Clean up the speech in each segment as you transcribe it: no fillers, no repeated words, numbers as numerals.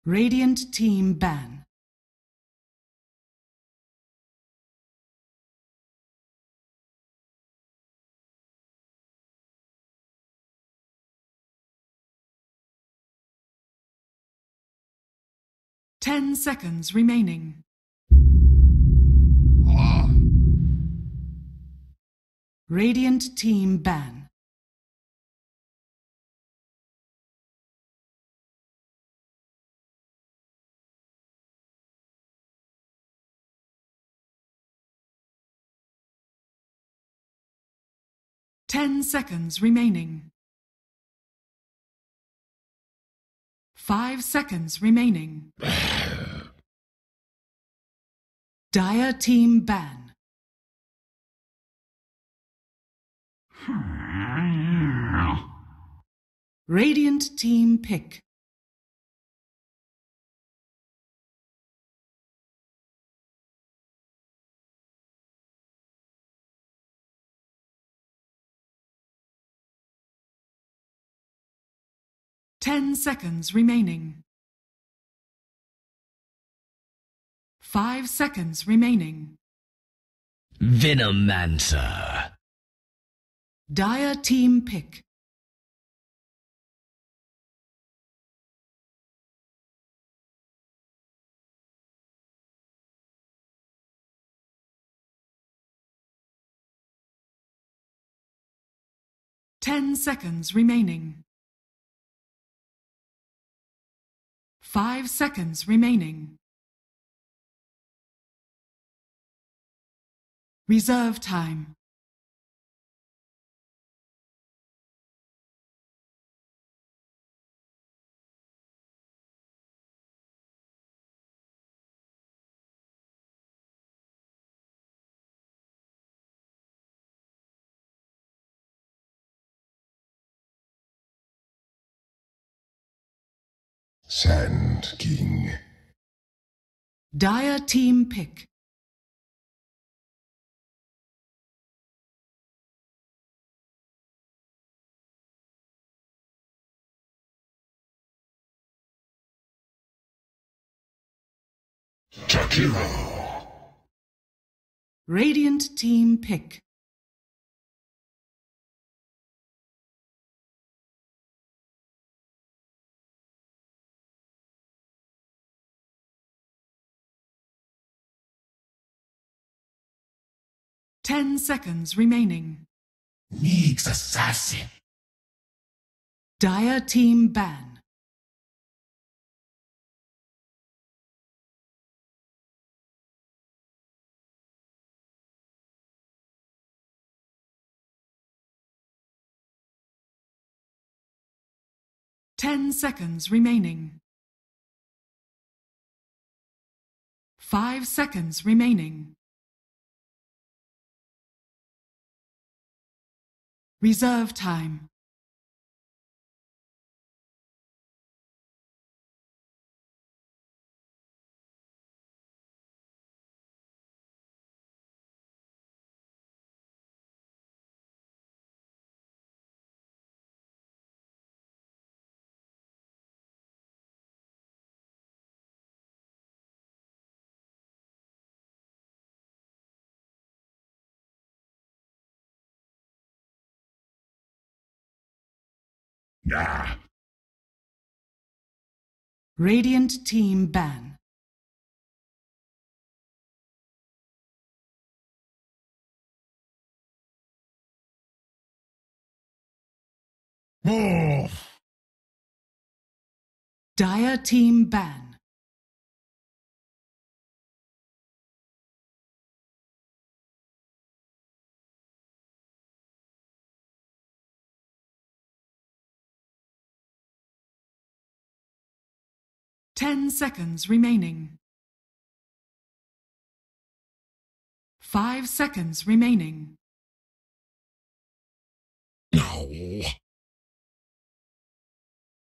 Radiant team ban. Ten seconds remaining. Radiant team ban. Ten seconds remaining. 5 seconds remaining. Dire team ban. Radiant team pick. Ten seconds remaining. 5 seconds remaining. Venomancer. Dire team pick. Ten seconds remaining. 5 seconds remaining. Reserve time. Sand King. Dire team pick. Takira. Radiant team pick. Ten seconds remaining. Needs assassin. Dire team ban. Ten seconds remaining. 5 seconds remaining. Reserve time. Nah. Radiant team ban. Oh. Dire team ban. Ten seconds remaining. 5 seconds remaining. No.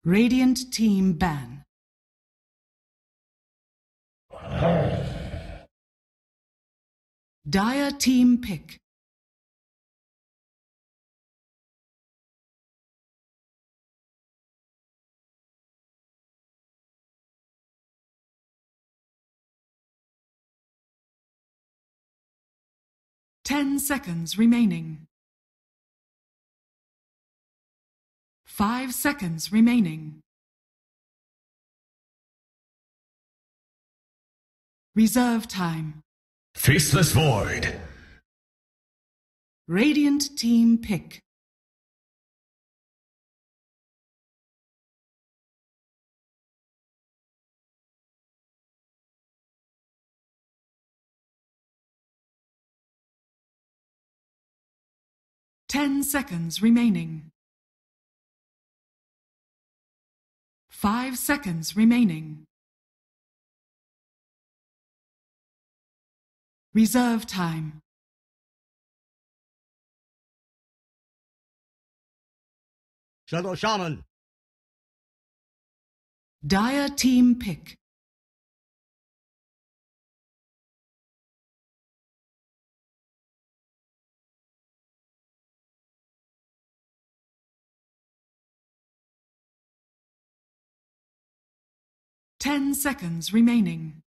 Radiant team ban. Dire team pick. 10 seconds remaining. 5 seconds remaining. Reserve time. Faceless Void. Radiant team pick. Ten seconds remaining. 5 seconds remaining. Reserve time. Shadow Shaman. Dire team pick. Ten seconds remaining.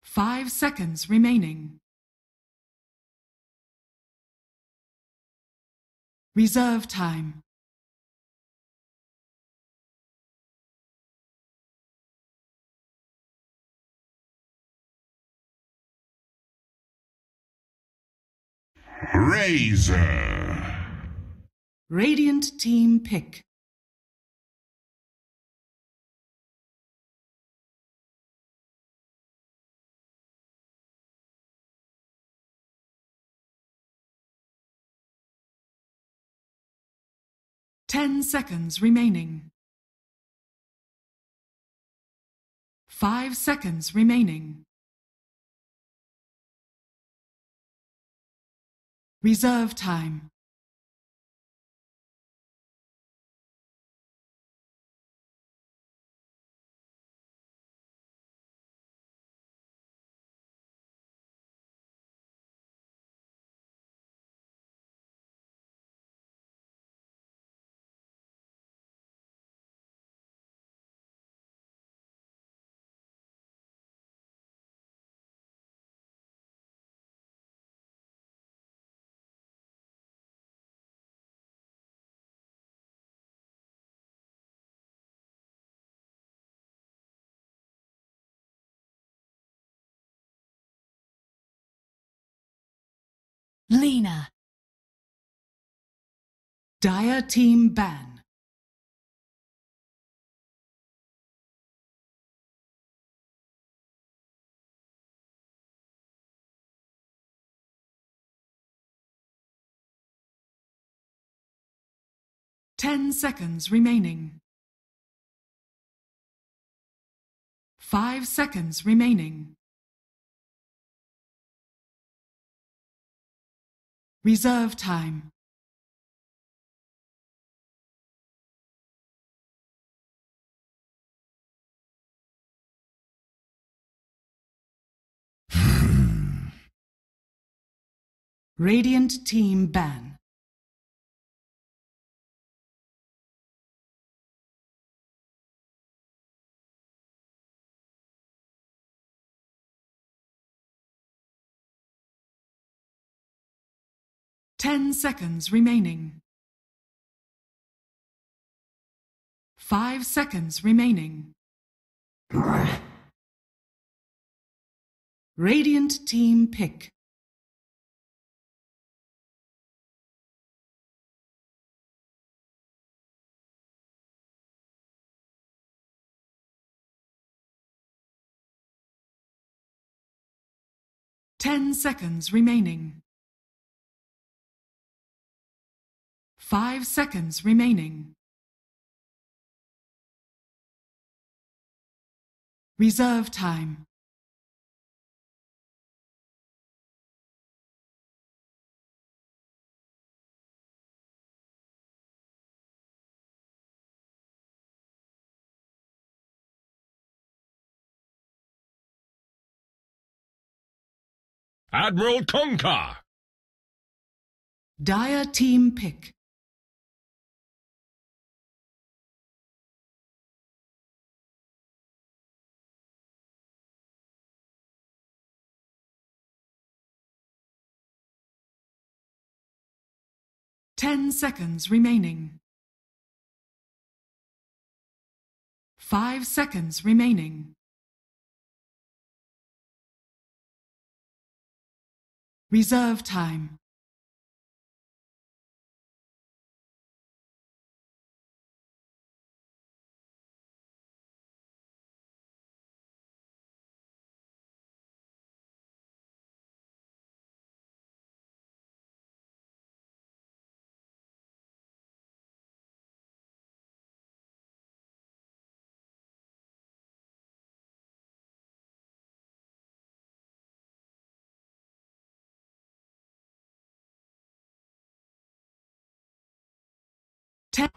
5 seconds remaining. Reserve time. Razor. Radiant team pick. Ten seconds remaining. 5 seconds remaining. Reserve time. Lena. Dire team ban. Ten seconds remaining. 5 seconds remaining. Reserve time. Radiant team ban. Ten seconds remaining. 5 seconds remaining. Radiant team pick. Ten seconds remaining. 5 seconds remaining. Reserve time. Admiral Kunkka. Dire team pick. 10 seconds remaining. 5 seconds remaining. Reserve time.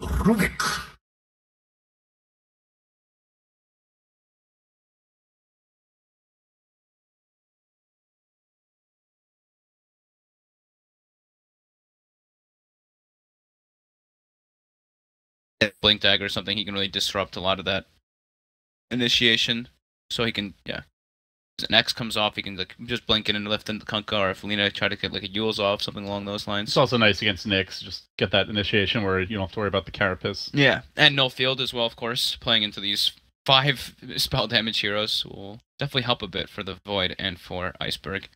Rubik. Blink dagger or something, he can really disrupt a lot of that initiation. So he can, yeah. As an X comes off, he can like just blink it and lift in the Kunkka, or if Lina try to get like a Yule's off, something along those lines. It's also nice against Nyx, just get that initiation where you don't have to worry about the carapace. Yeah, and no field as well, of course. Playing into these 5 spell damage heroes will definitely help a bit for the Void and for Iceberg.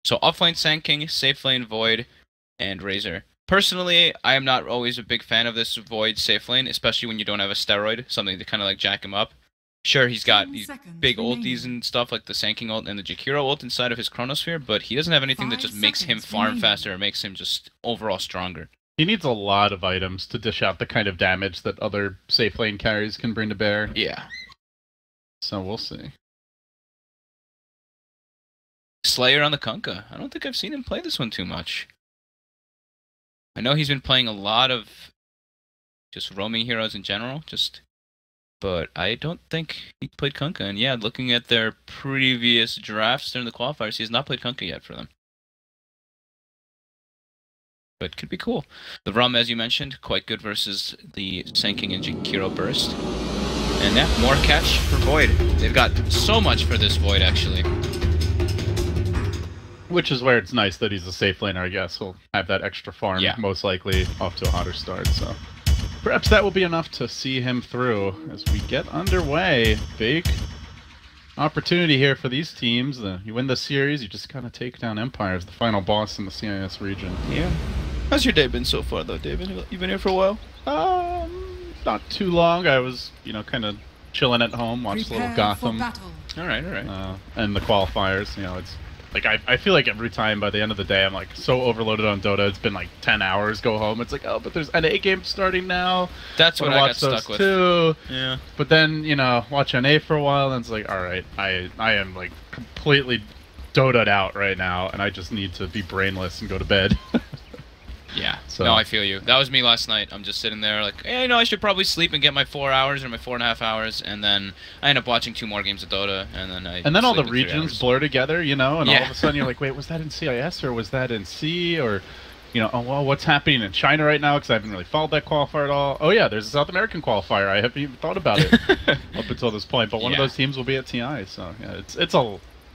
So offlane Sand King, safe lane Void, and Razor. Personally, I am not always a big fan of this Void safe lane, especially when you don't have a steroid, something to kind of like jack him up. Sure, he's got these big ultis and stuff like the Sand King ult and the Jakiro ult inside of his Chronosphere, but he doesn't have anything that just makes him farm faster or makes him just overall stronger. He needs a lot of items to dish out the kind of damage that other safe lane carries can bring to bear. Yeah. So we'll see. Slayer on the Kunkka. I don't think I've seen him play this one too much. I know he's been playing a lot of just roaming heroes in general, but I don't think he played Kunkka. And yeah, looking at their previous drafts during the qualifiers, he has not played Kunkka yet for them. But could be cool. The Rum, as you mentioned, quite good versus the Sand King and Jakiro burst. And yeah, more catch for Void. They've got so much for this Void, actually. Which is where it's nice that he's a safe laner, I guess. He'll have that extra farm, most likely, off to a hotter start, so... Perhaps that will be enough to see him through as we get underway. Big opportunity here for these teams. You win the series, you just kind of take down Empire as the final boss in the CIS region. Yeah. How's your day been so far, though, David? You been here for a while? Not too long. I was, kind of chilling at home, watched a little Gotham. All right. And the qualifiers, it's... Like, I feel like every time by the end of the day, I'm like so overloaded on Dota. It's been like 10 hours, go home. It's like, oh, but there's NA games starting now. That's what I got stuck with. Too. Yeah. But then, watch NA for a while, and it's like, all right, I am like completely Dota'd out right now, and I just need to be brainless and go to bed. Yeah. So. No, I feel you. That was me last night. I'm just sitting there like, hey, I should probably sleep and get my 4 hours or my 4.5 hours, and then I end up watching 2 more games of Dota, and then all the regions blur together, and all of a sudden you're like, wait, was that in CIS or was that in C or, oh well, what's happening in China right now? Because I haven't really followed that qualifier at all. Oh yeah, there's a South American qualifier. I haven't even thought about it up until this point. But one of those teams will be at TI, so yeah,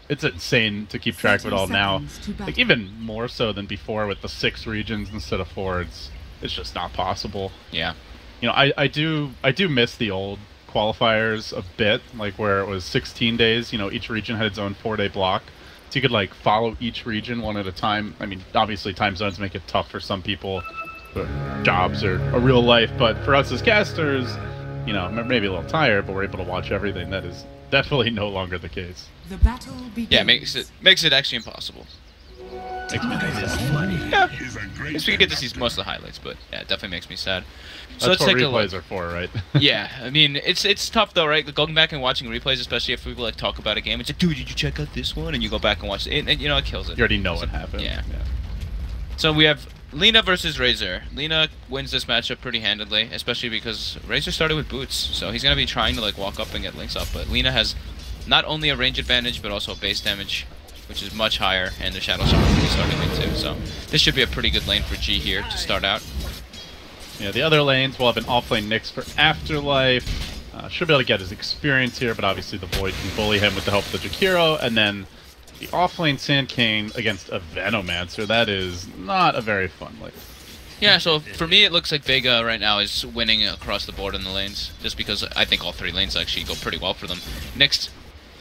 it's insane to keep track of it all now. Like even more so than before with the 6 regions instead of 4. It's just not possible. Yeah. I do miss the old qualifiers a bit, like where it was 16 days. Each region had its own 4-day block, so you could like follow each region one at a time. I mean, obviously time zones make it tough for some people, jobs or a real life. But for us as casters, maybe a little tired, but we're able to watch everything. That is definitely no longer the case. The battle begins. Yeah, makes it actually impossible. Makes me sad. Yeah, I guess we get to see most of the highlights, but yeah, it definitely makes me sad. So That's let's what take replays are for, right? Yeah, I mean, it's tough though, right? Going back and watching replays, especially if people like talk about a game, it's like, dude, did you check out this one? And you go back and watch it, and it kills it. You already know what happened. Yeah. So we have Lina versus Razor. Lina wins this matchup pretty handedly, especially because Razor started with boots, so he's gonna be trying to like walk up and get links up. But Lina has not only a range advantage, but also base damage, which is much higher, and the Shadow Shot will be starting lane too. So this should be a pretty good lane for G here to start out. Yeah, the other lanes will have an offlane Nyx for Afterlife. Should be able to get his experience here, but obviously the Void can bully him with the help of the Jakiro, and then the offlane Sand King against a Venomancer. That is not a very fun lane. Yeah, so for me, it looks like Vega right now is winning across the board in the lanes, just because I think all 3 lanes actually go pretty well for them. Nyx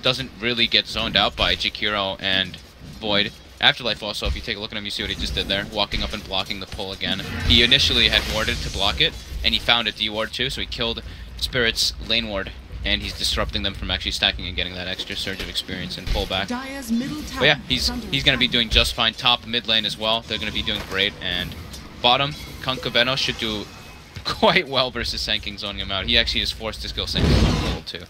doesn't really get zoned out by Jakiro and Void. Afterlife also, if you take a look at him, you see what he just did there, walking up and blocking the pull again. He initially had warded to block it, and he found a D-ward too, so he killed Spirit's lane ward, and he's disrupting them from actually stacking and getting that extra surge of experience and pullback. Dire's middle tower But yeah, he's is under going to be attack. doing just fine. Top, mid lane as well, they're going to be doing great, and bottom, Kunkaveno should do quite well versus Sanking zoning him out. He actually is forced to skill Sanking a little too.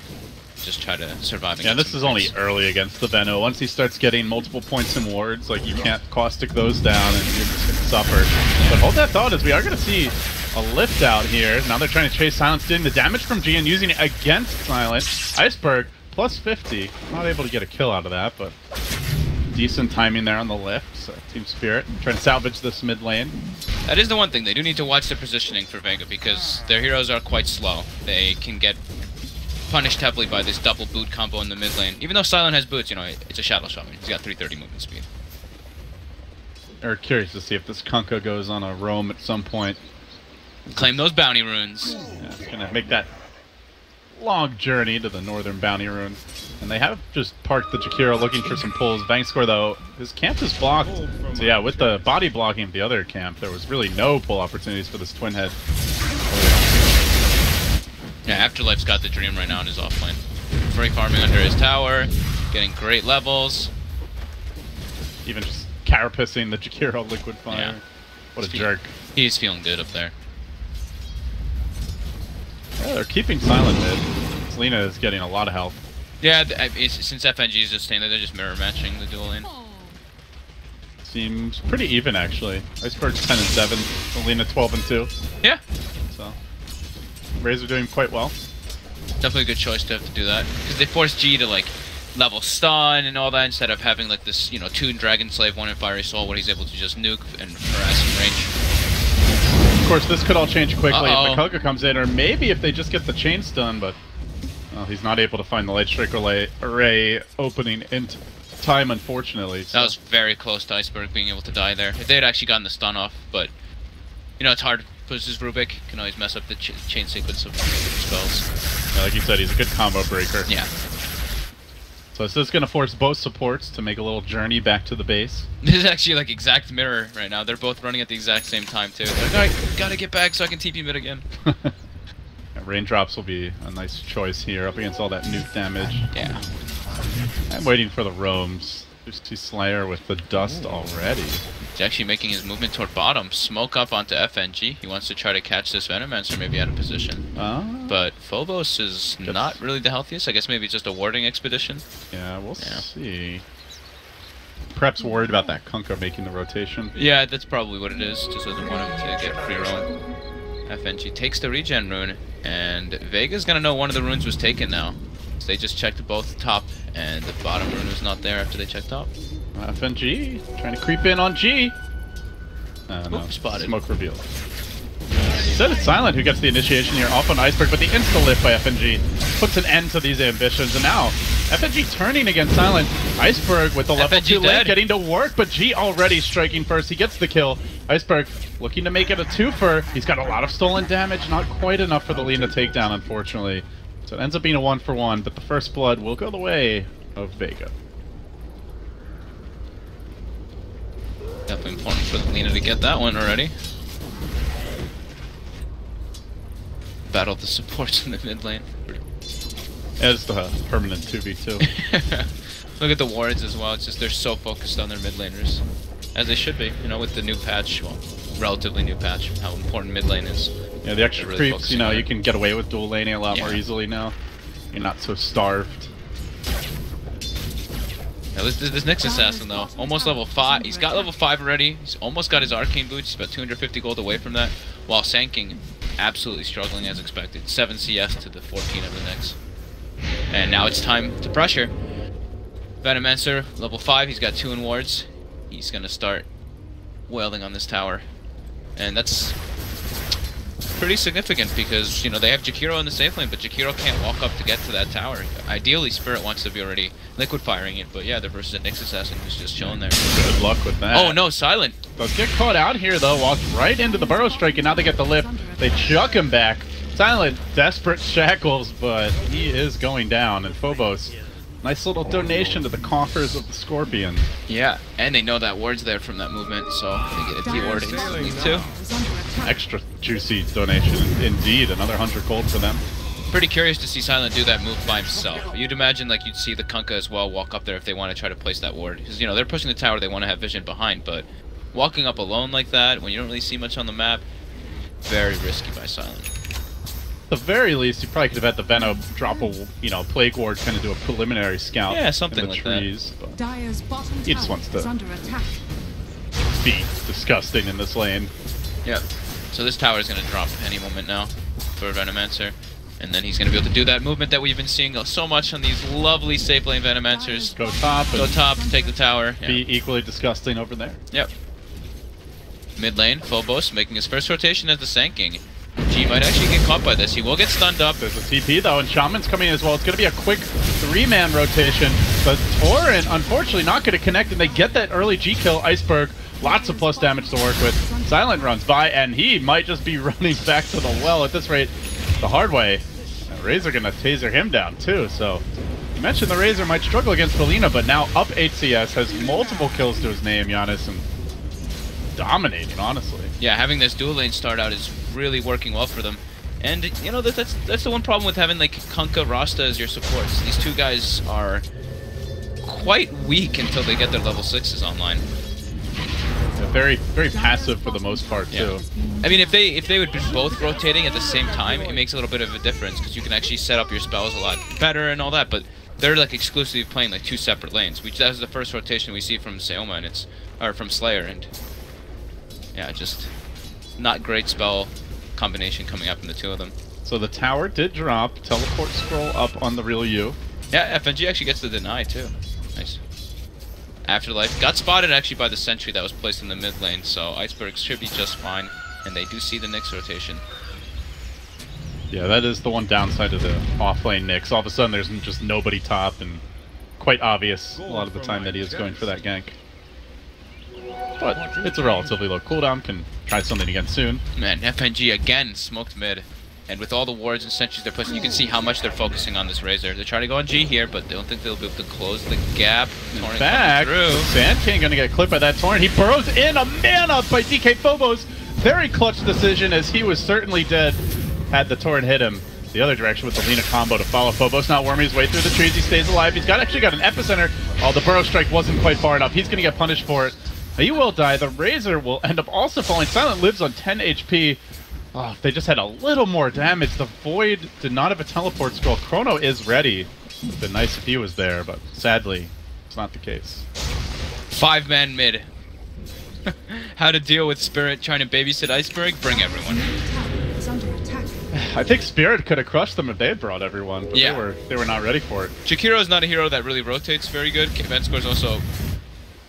Just try to survive. Yeah, this is only early against the Veno. Once he starts getting multiple points and wards, like, you can't caustic those down and you're just going to suffer. But hold that thought, as we are going to see a lift out here. Now they're trying to chase Silence, doing the damage from G and using it against Silent. Iceberg, plus 50. Not able to get a kill out of that, but decent timing there on the lift. So Team Spirit trying to salvage this mid lane. That is the one thing. They do need to watch their positioning for Vega, because their heroes are quite slow. They can get punished heavily by this double boot combo in the mid lane. Even though Silent has boots, you know, it's a Shadow Shaman. He's got 330 movement speed. We're curious to see if this Kunkka goes on a roam at some point. Claim those bounty runes. Yeah, it's gonna make that long journey to the northern bounty rune. And they have just parked the Jakiro looking for some pulls. Vangscore, though, his camp is blocked. So yeah, with the body blocking of the other camp, there was really no pull opportunities for this twin head. Yeah, Afterlife's got the dream right now in his offlane. Free farming under his tower, getting great levels. Even just carapissing the Jakiro liquid fire. Yeah. What a jerk. He's feeling good up there. Yeah, they're keeping Silent mid. Selena is getting a lot of health. Yeah, since FNG is just staying there, they're just mirror matching the dual lane. Seems pretty even, actually. Iceberg's 10 and 7, Selena 12 and 2. Yeah, So Rays are doing quite well. definitely a good choice to have to do that, because they force G to like level stun and all that instead of having like this, you know, 2 in Dragon Slave, 1 in Fiery Soul, where he's able to just nuke and harass in range. Of course, this could all change quickly Uh-oh. if Makoga comes in, or maybe if they just get the chain stun, but he's not able to find the Light Strike array opening in time, unfortunately. So. That was very close to Iceberg being able to die there. If they had actually gotten the stun off, but you know, it's hard. Versus Rubik can always mess up the chain sequence of spells. Yeah, like you said, he's a good combo breaker. Yeah. So this is going to force both supports to make a little journey back to the base. This is actually like exact mirror right now. They're both running at the exact same time too. They're like, alright, gotta get back so I can TP mid again. Yeah, raindrops will be a nice choice here up against all that nuke damage. Yeah. I'm waiting for the roams. There's two Slayer with the dust already. He's actually making his movement toward bottom. Smoke up onto FNG. He wants to try to catch this Venomancer maybe out of position. But Phobos is not really the healthiest. I guess maybe it's just a warding expedition. Yeah, we'll see. Perhaps worried about that Kunkka making the rotation. Yeah, that's probably what it is. Just doesn't want him to get free roam. FNG takes the regen rune, and Vega's gonna know one of the runes was taken now. So they just checked both top, and the bottom rune was not there after they checked top. FNG trying to creep in on G. No, spotted. Smoke reveal. Instead it's Silent who gets the initiation here off on Iceberg, but the insta-lift by FNG puts an end to these ambitions, and now FNG turning against Silent. Iceberg with the level 2 link getting to work, but G already striking first. He gets the kill. Iceberg looking to make it a twofer. He's got a lot of stolen damage, not quite enough for the Lina takedown, unfortunately. So it ends up being a 1-for-1, but the first blood will go the way of Vega. Definitely important for the Lina to get that one already. Battle the supports in the mid lane. As the permanent 2v2. Look at the wards as well. It's just they're so focused on their mid laners, as they should be. You know, with the new patch, well, relatively new patch, how important mid lane is. Yeah, the extra really creeps. You know, you can get away with dual laning a lot more Yeah. easily now. You're not so starved. Now, this next assassin though, almost level 5. He's got level 5 already. He's almost got his arcane boots. He's about 250 gold away from that, while Sanking absolutely struggling as expected. 7 CS to the 14 of the next. And now it's time to pressure. Venomancer, level 5, he's got 2 in wards. He's gonna start wailing on this tower. And that's pretty significant because, you know, they have Jakiro in the safe lane, but Jakiro can't walk up to get to that tower. Ideally, Spirit wants to be already liquid firing it, but yeah, they're versus a Nyx assassin who's just chilling there. Good luck with that. Oh no, Silent! Does get caught out here though, walks right into the burrow strike, and now they get the lift. They chuck him back. Silent, desperate shackles, but he is going down, and Phobos, nice little donation to the coffers of the Scorpion. Yeah, and they know that ward's there from that movement, so they get a T-ward instantly too. Extra juicy donation, indeed. Another 100 gold for them. Pretty curious to see Silent do that move by himself. You'd imagine like you'd see the Kunkka as well walk up there if they want to try to place that ward. Because, you know, they're pushing the tower, they want to have vision behind, but walking up alone like that, when you don't really see much on the map, very risky by Silent. At the very least, you probably could have had the Veno drop a, you know, Plague Ward, kind of do a preliminary scout. Yeah, something in the like trees, that. Dire's bottom He just tower wants to is under attack. Be disgusting in this lane. Yep. So this tower is going to drop any moment now for Venomancer. And then he's going to be able to do that movement that we've been seeing so much on these lovely safe lane Venomancers. Go top. Go And top, take the tower. Yeah. be equally disgusting over there. Yep. Mid lane, Phobos making his first rotation as the Sand King. G might actually get caught by this. He will get stunned up. There's a TP though, and Shaman's coming in as well. It's going to be a quick 3-man rotation. But Torrent, unfortunately, not going to connect, and they get that early G kill. Iceberg, lots of plus damage to work with. Silent runs by, and he might just be running back to the well at this rate the hard way. And Razor going to taser him down too, so... You mentioned the Razor might struggle against Felina, but now up 8 CS, has multiple kills to his name, Giannis, and dominating, honestly. Yeah, having this dual lane start out is really working well for them. And, you know, that's the one problem with having, like, Kunkka, Rasta as your supports. These two guys are quite weak until they get their level 6s online. Yeah, very, very passive for the most part, too. I mean, if they would be both rotating at the same time, it makes a little bit of a difference, because you can actually set up your spells a lot better and all that, but they're, like, exclusively playing, like, 2 separate lanes. That was the first rotation we see from Seoma, and or from Slayer, and... yeah, just not great spell combination coming up from the two of them. So the tower did drop. Teleport scroll up on the real you. Yeah, FNG actually gets the deny too. Nice. Afterlife got spotted actually by the sentry that was placed in the mid lane, so Iceberg should be just fine. And they do see the Nyx rotation. Yeah, that is the one downside of the off-lane Nyx. All of a sudden there's just nobody top, and quite obvious a lot of the time that he is going for that gank. But it's a relatively low cooldown, can try something again soon. Man, FNG again smoked mid. And with all the wards and sentries they're pushing, you can see how much they're focusing on this Razor. They're trying to go on G here, but they don't think they'll be able to close the gap. Torrent Back, coming through. Sand King gonna get clipped by that Torrent. He burrows in, a man up by DK Phobos. Very clutch decision, as he was certainly dead had the Torrent hit him the other direction with the Lina combo to follow. Phobos not worming his way through the trees. He stays alive. He's actually got an epicenter. Oh, the burrow strike wasn't quite far enough. He's gonna get punished for it. Now, you will die. The Razor will end up also falling. Silent lives on 10 HP. Oh, if they just had a little more damage. The Void did not have a teleport scroll. Chrono is ready. It'd been nice if he was there, but sadly, it's not the case. 5-man mid. How to deal with Spirit trying to babysit Iceberg? Bring everyone. Is under attack. I think Spirit could have crushed them if they had brought everyone, but Yeah. they were not ready for it. Jakiro's not a hero that really rotates very good. Venscore's also...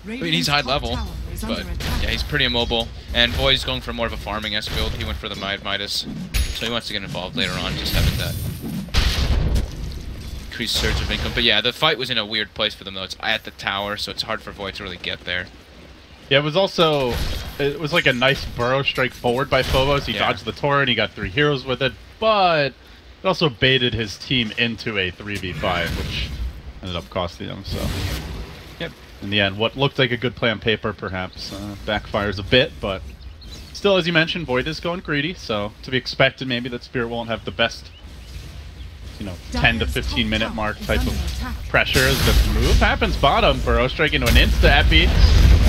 I mean, he's high level, but yeah, he's pretty immobile. And Void's going for more of a farming-esque build. He went for the Midas, so he wants to get involved later on, just having that increased surge of income. But yeah, the fight was in a weird place for them, though. It's at the tower, so it's hard for Void to really get there. Yeah, it was like a nice burrow strike forward by Phobos. He dodged the Torrent, he got 3 heroes with it, but it also baited his team into a 3v5, which ended up costing them, so... Yep. In the end, what looked like a good play on paper, perhaps, backfires a bit, but still, as you mentioned, Void is going greedy, so to be expected maybe that Spirit won't have the best, 10 to 15 minute mark type of pressure as the move happens bottom. Burrow strike into an insta-epi.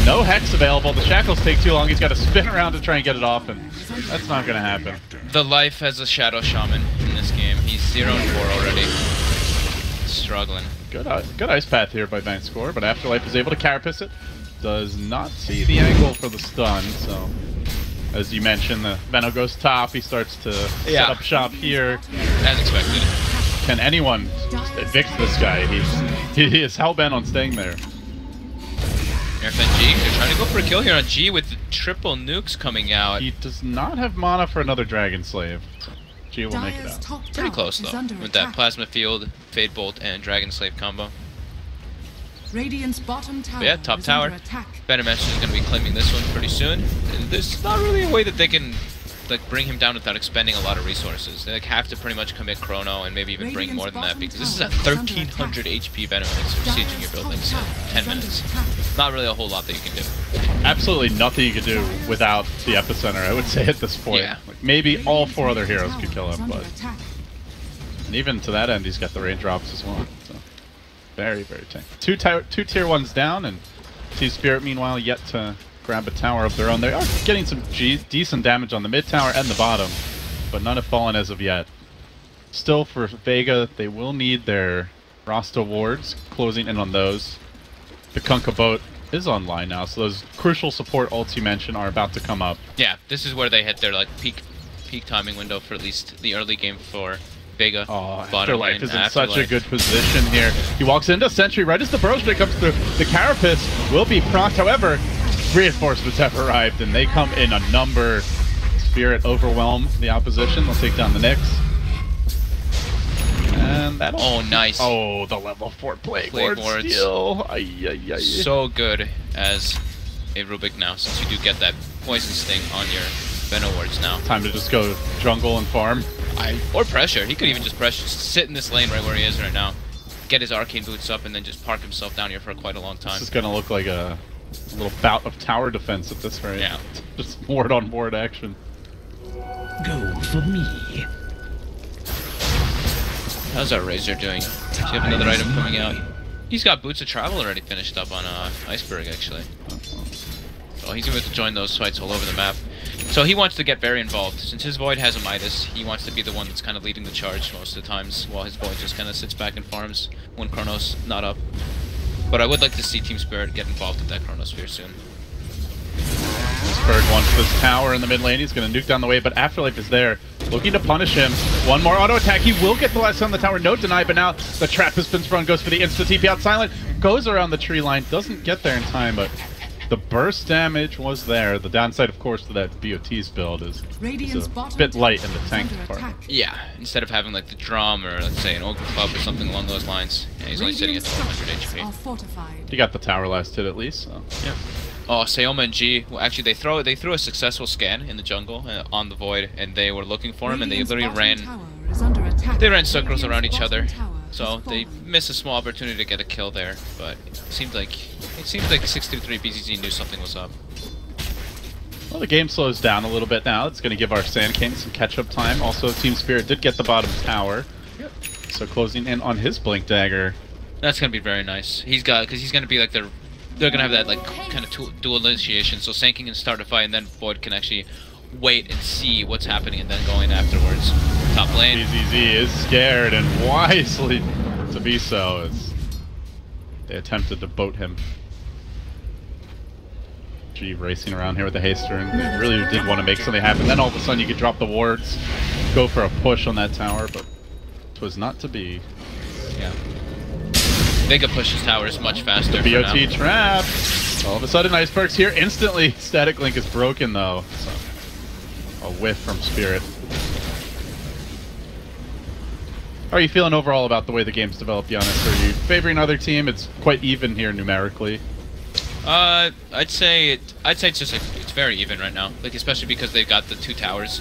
No Hex available. The shackles take too long. He's got to spin around to try and get it off, and that's not going to happen. The life as a Shadow Shaman in this game. He's 0-4 already. Struggling. Good ice path here by Venscore, but Afterlife is able to carapace it. Does not see the angle for the stun, so as you mentioned, the Veno goes top. He starts to set up shop here. As expected. Can anyone just evict this guy? He is hell-bent on staying there. FNG, they're trying to go for a kill here on G with the triple nukes coming out. He does not have mana for another Dragon Slave. G will make it Dire's out. top Pretty tower close is though, under with that attack. Plasma Field, Fade Bolt, and Dragon Slave combo. Radiant's bottom tower But yeah, top is tower. under attack. Venomous is going to be claiming this one pretty soon. And there's not really a way that they can like bring him down without expending a lot of resources. They like have to pretty much commit Chrono and maybe even bring more than that, because this is a 1300 HP Venomous for sieging your buildings in 10 minutes. Not really a whole lot that you can do. Absolutely nothing you could do without the epicenter, I would say, at this point. Yeah. Like, maybe all 4 other heroes could kill him, Under but attack. and even to that end, he's got the raindrops as well. So very, very tanky. Two tier 1s down, and Team Spirit, meanwhile, yet to grab a tower of their own. They are getting some decent damage on the mid tower and the bottom, but none have fallen as of yet. Still, for Vega, they will need their Rasta wards, closing in on those. The Kunkka boat is online now, so those crucial support ults you mentioned are about to come up. Yeah, this is where they hit their like peak timing window for at least the early game for Vega. Oh, Bottom Afterlife lane, is in such a Afterlife. good position here. He walks into Sentry right as the Burrow Strike comes through. The Carapace will be procced. However, reinforcements have arrived, and they come in a number. Spirit overwhelm the opposition. They'll take down the Nyx. And that'll... Oh, nice. Oh, the level 4 Plague Plague Ward Wards. steal. Ay, ay, ay. So good as a Rubik now, since you do get that Poison Sting on your Venom wards now. Time to just go jungle and farm. Or pressure. He could even just pressure, sit in this lane right where he is right now, get his arcane boots up, and then just park himself down here for quite a long time. This is going to look like a little bout of tower defense at this rate. Yeah. Just ward on ward action. Go for me. How's our Razor doing? Does he have another item coming out? He's got Boots of Travel already finished up on Iceberg, actually. So he's going to join those fights all over the map. So he wants to get very involved. Since his Void has a Midas, he wants to be the one that's kind of leading the charge most of the times, while his Void just kind of sits back and farms when Chrono's not up. But I would like to see Team Spirit get involved with that Chronosphere soon. Bird wants this tower in the mid lane. He's going to nuke down the way, but Afterlife is there, looking to punish him. One more auto attack. He will get the last on the tower. No deny, but now the trap has been sprung. Goes for the insta TP out. Silent goes around the tree line. Doesn't get there in time, but the burst damage was there. The downside, of course, to that BOT's build is Radiant's a bottom bit light tower in the is tank under department. attack. Yeah, instead of having like the Drum or let's say an Ogre Club or something along those lines. Yeah, he's only sitting at Radiant 1200 structures are HP. fortified. He got the tower last hit at least. So. Yep. Oh, Sayoma and G. Well, actually, they threw a successful scan in the jungle on the Void, and they were looking for him, and they Radiant's literally bottom ran. tower is under attack. They ran circles Radiant's around each bottom other, tower so has they fallen. missed a small opportunity to get a kill there. But it seemed like 623 BZZ knew something was up. Well, the game slows down a little bit now. It's going to give our Sand King some catch-up time. Also, Team Spirit did get the bottom tower. Yep. So closing in on his Blink Dagger. That's gonna be very nice. Because he's gonna be like they're gonna have that like kind of dual initiation. So Sand King can start a fight, and then Void can actually wait and see what's happening, and then go in afterwards. Top lane. BZZ is scared, and wisely to be so, as they attempted to boat him. G racing around here with the haster, and they really did want to make something happen. Then all of a sudden you could drop the wards, go for a push on that tower, but it was not to be. Yeah. Vega pushes towers much faster. The for BOT now. trap. All of a sudden Iceberg's here. Instantly, Static Link is broken though. So, a whiff from Spirit. How are you feeling overall about the way the game's developed, Giannis? Are you favoring another team? It's quite even here numerically. I'd say it's just like it's very even right now. Like especially because they've got the 2 towers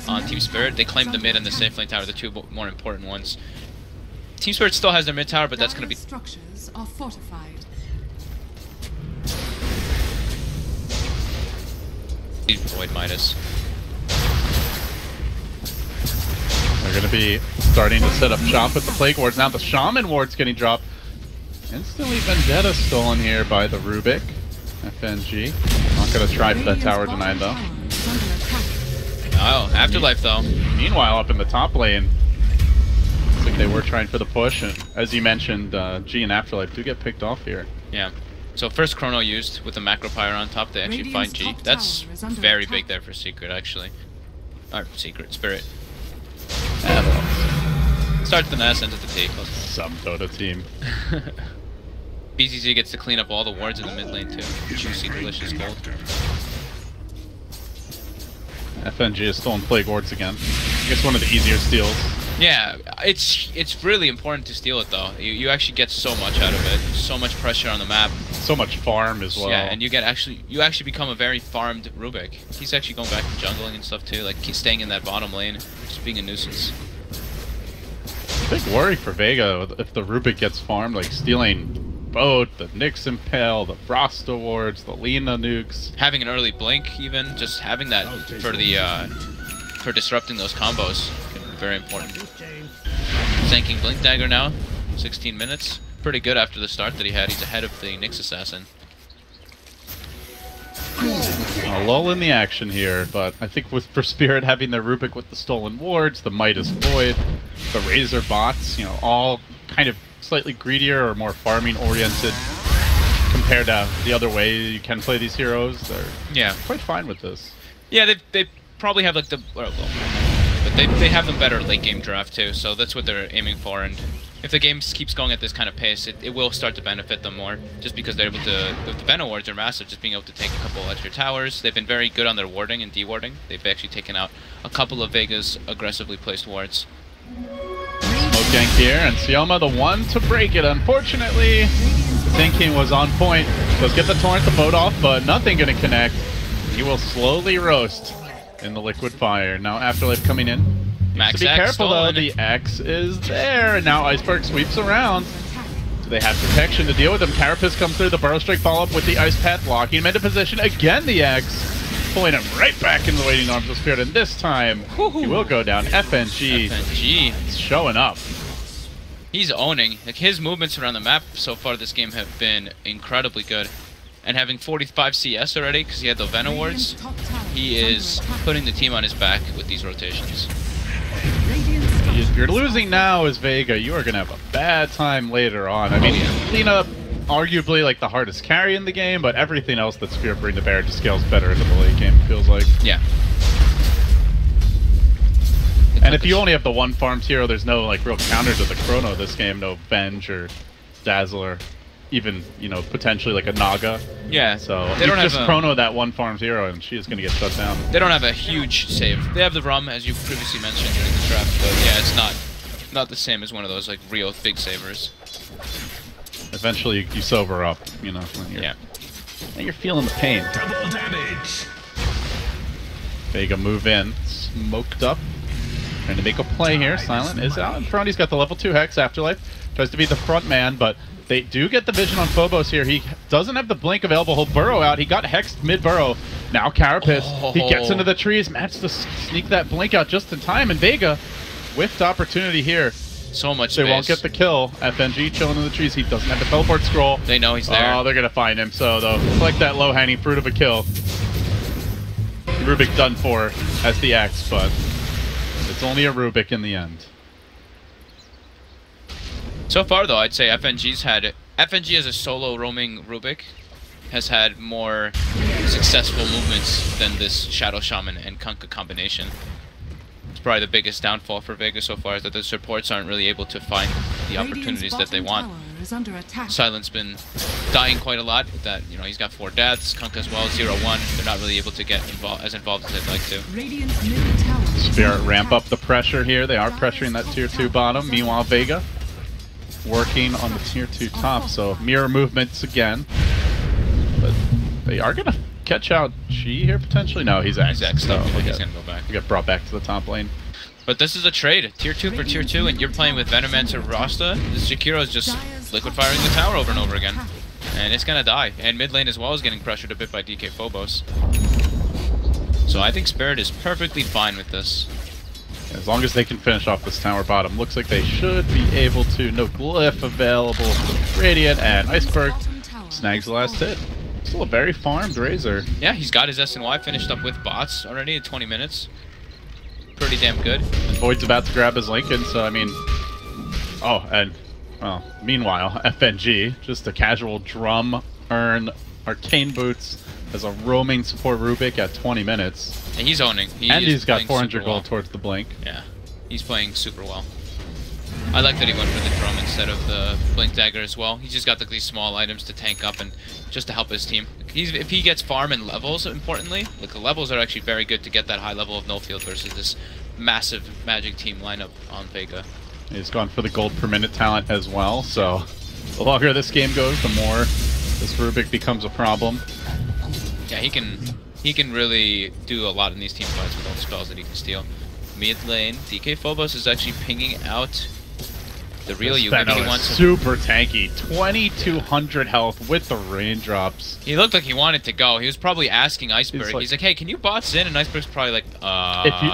on Team Spirit. They claimed the mid and the safe lane tower, the 2 more important ones. Team Spirit still has their mid tower, but that's gonna be. Dire's structures are fortified. Void Midas. They're going to be starting to set up shop with the Plague Wards. Now the Shaman Ward's getting dropped. Instantly Vendetta stolen here by the Rubik. FNG. Not going to try for that tower denied though. Oh, Afterlife though. Meanwhile, up in the top lane, looks like they were trying for the push. And as you mentioned, G and Afterlife do get picked off here. Yeah. So first Chrono used with the Macro Pyre on top, they actually find G. Radiant's top That's tower is under very attack. big there for Secret actually. Or Secret, Spirit. And Starts the Ness into the T. some Dota team. BZZ gets to clean up all the wards in the mid lane too. Juicy, delicious gold. FNG is still in Plague Wards again. I guess one of the easier steals. Yeah, it's really important to steal it though. You actually get so much out of it. So much pressure on the map. So much farm as well. Yeah, and you actually become a very farmed Rubik. He's actually going back to jungling and stuff too, like he's staying in that bottom lane, just being a nuisance. Big worry for Vega if the Rubik gets farmed, like stealing both the Nyx Impale, the Frost Awards, the Lina nukes. Having an early blink, even just having that for disrupting those combos, can be very important. Zanking Blink Dagger now, 16 minutes. Pretty good after the start that he had. He's ahead of the Nyx Assassin. A lull in the action here, but I think for Spirit having their Rubik with the stolen wards, the Midas Void, the Razor bots, you know, all kind of slightly greedier or more farming oriented compared to the other way you can play these heroes. They're quite fine with this. Yeah, they probably have like but they have them better late game draft too, so that's what they're aiming for. And if the game keeps going at this kind of pace, it will start to benefit them more, just because they're able to. The Venom wards are massive, just being able to take a couple extra towers. They've been very good on their warding and dewarding. They've actually taken out a couple of Vega's aggressively placed wards. Smoke gank here, and Sioma the one to break it. Unfortunately, the thinking was on point. Let's get the Torrent to vote off, but nothing gonna connect. He will slowly roast in the liquid fire. Now Afterlife coming in. Max to be X careful though, stolen. the X is there, and now Iceberg sweeps around. So they have protection to deal with him. Carapace comes through, the Burrow Strike follow-up with the Ice Path, locking him into position. Again the X, pulling him right back in the waiting arms of Spirit, and this time he will go down. FNG is showing up. He's owning. Like, his movements around the map so far this game have been incredibly good. And having 45 CS already, because he had the Venom wards, he is putting the team on his back with these rotations. If you're losing now as Vega, you are going to have a bad time later on. I mean, Lina, arguably like the hardest carry in the game, but everything else that Spirit bring to bear just scales better into the late game, it feels like. Yeah. And if you only have the one farmed hero, there's no like real counter to the Chrono this game, no Venge or Dazzler, even, you know, potentially like a Naga. Yeah. So they don't just have Chrono that one farmed hero and she is going to get shut down. They don't have a huge save. They have the Rum, as you previously mentioned during the draft, but yeah, it's not the same as one of those like real big savers. Eventually you sober up, you know, when you're feeling the pain. Double damage. Vega move in, smoked up. Trying to make a play here. Silent is out in front. He's got the level 2 Hex. Afterlife tries to be the front man, but they do get the vision on Phobos here. He doesn't have the blink available. He'll burrow out. He got hexed mid-burrow. Now Carapace. He gets into the trees. Managed to sneak that blink out just in time, and Vega whiffed opportunity here. So much They space. won't get the kill. FNG chilling in the trees. He doesn't have the teleport scroll. They know he's there. Oh, they're going to find him. So they'll collect that low-hanging fruit of a kill. Rubik done for as the X, but it's only a Rubik in the end. So far, though, I'd say FNG as a solo roaming Rubik has had more successful movements than this Shadow Shaman and Kunkka combination. It's probably the biggest downfall for Vega so far, is that the supports aren't really able to find the opportunities that they want. Silent's been dying quite a lot with that. You know, he's got 4 deaths, Kunkka as well, 0-1. They're not really able to get as involved as they'd like to. Spirit ramp up the pressure here. They are pressuring that tier 2 bottom. Meanwhile, Vega working on the tier 2 top. So mirror movements again. But they are going to catch out Chi here potentially. No, he's X. So he's going to go back. He got brought back to the top lane. But this is a trade. Tier 2 for tier 2, and you're playing with Venomancer Rasta. This Jakiro is just liquid firing the tower over and over again. And it's going to die. And mid lane as well is getting pressured a bit by DK Phobos. So I think Spirit is perfectly fine with this. As long as they can finish off this tower bottom. Looks like they should be able to. No glyph available. Radiant and Iceberg snags the last hit. Still a very farmed Razor. Yeah, he's got his SNY finished up with bots already in 20 minutes. Pretty damn good. And Void's about to grab his Lincoln, so I mean... Oh, and... Well, meanwhile, FNG, just a casual drum, urn, arcane boots as a roaming support Rubik at 20 minutes. And he's owning. He's got 400 gold towards the blink. Yeah, he's playing super well. I like that he went for the drum instead of the blink dagger as well. He's just got like these small items to tank up and just to help his team. If he gets farm and levels, importantly, like the levels are actually very good to get that high level of no field versus this massive Magic team lineup on Vega. He's gone for the gold per minute talent as well, so the longer this game goes, the more this Rubik becomes a problem. Yeah, he can really do a lot in these team fights with all the spells that he can steal. Mid lane, DK Phobos is actually pinging out the real you. Maybe he wants super tanky, 2200 health with the raindrops. He looked like he wanted to go. He was probably asking Iceberg. He's like, hey, can you bots in? And Iceberg's probably like,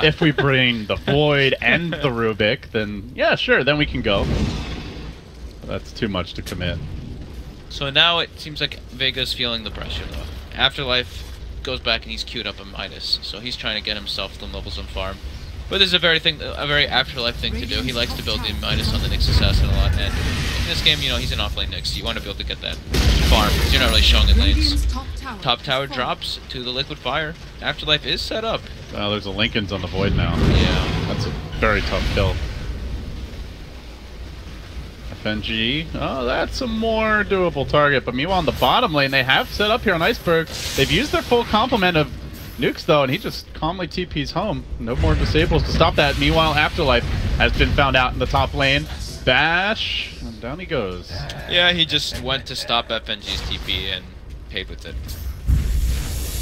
If we bring the Void and the Rubik, then yeah, sure, then we can go. That's too much to commit. So now it seems like Vega's feeling the pressure, though. Afterlife goes back and he's queued up a Midas, so he's trying to get himself some levels on farm. But this is a very Afterlife thing to do. He likes to build the Midas on the Nyx assassin a lot, and in this game, you know, he's an off-lane Nyx. You want to be able to get that farm, because you're not really showing in lanes. Top tower drops to the Liquid Fire. Afterlife is set up. Oh, there's a Lincoln's on the Void now. Yeah. That's a very tough kill. FNG, oh, that's a more doable target. But meanwhile, in the bottom lane, they have set up here on Iceberg. They've used their full complement of nukes, though, and he just calmly TP's home. No more disables to stop that. Meanwhile, Afterlife has been found out in the top lane. Bash, and down he goes. Yeah, he just went to stop FNG's TP and paid with it.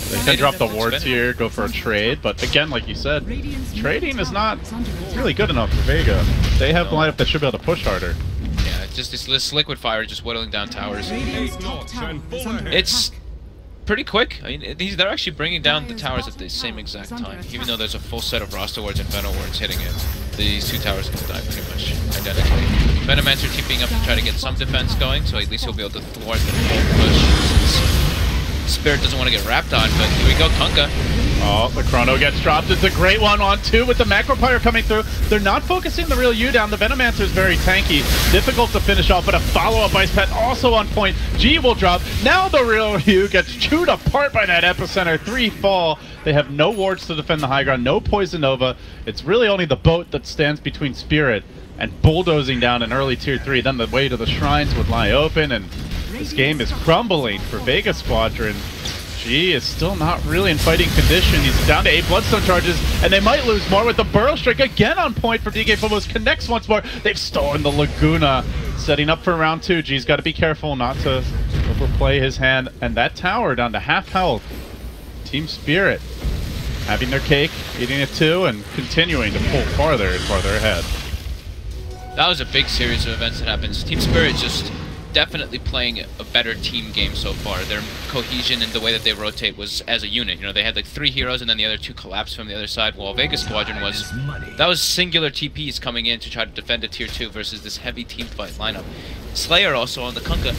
They can drop the wards here, go for a trade, but again, like you said, trading is not really good enough for Vega. They have the lineup that should be able to push harder. Yeah, it's just this Liquid Fire just whittling down towers. It's pretty quick. I mean, they're actually bringing down the towers at the same exact time. Even though there's a full set of Rasta wards and Venom wards hitting it, these two towers can die pretty much identically. Venomancer TPing up to try to get some defense going, so at least he'll be able to thwart the full push. Spirit doesn't want to get wrapped on, but here we go, Kunkka. Oh, the Chrono gets dropped. It's a great one on two with the Macro Pyre coming through. They're not focusing the real U down. The Venomancer is very tanky. Difficult to finish off, but a follow-up Ice Pet also on point. G will drop. Now the real U gets chewed apart by that Epicenter. 3 fall. They have no wards to defend the high ground, no Poison Nova. It's really only the boat that stands between Spirit and bulldozing down an early tier 3. Then the way to the shrines would lie open, and this game is crumbling for Vega Squadron. G is still not really in fighting condition. He's down to 8 Bloodstone charges, and they might lose more with the Burrow Strike again on point for DK Phobos. Connects once more. They've stolen the Laguna. Setting up for round 2. G's got to be careful not to overplay his hand. And that tower down to half health. Team Spirit having their cake, eating it too, and continuing to pull farther and farther ahead. That was a big series of events that happens. Team Spirit just definitely playing a better team game so far. Their cohesion and the way that they rotate was as a unit. You know, they had like 3 heroes and then the other 2 collapsed from the other side, while Vega Squadron was... That was singular TPs coming in to try to defend a tier 2 versus this heavy team fight lineup. Slayer also on the Kunkka.